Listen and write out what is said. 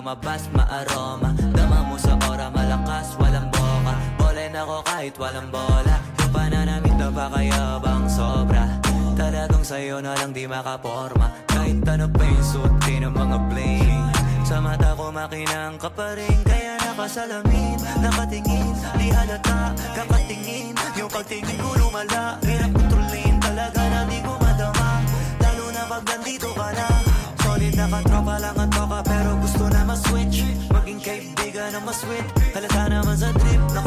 lumabas maaroma. Dama mo sa ora, malakas, walang boka. Bolen ako kahit walang bola. Yung pananamit na pakayabang sobra. Talagang sa'yo na lang di makaporma. Kahit ano pa yung suotin ng mga bling. Sa mata ko makinang ka pa rin. Kaya nakasalamin, nakatingin. Di halata, kakatingin. Yung pagtingin ko lumala. Hirap kontrolin talaga na di ko madama. Lalo na pag nandito ka na. Solid na katropa lang ang toka. Pero gusto na mas-switch. Maging kaibigan na mas-sweet. Halata naman sa trip na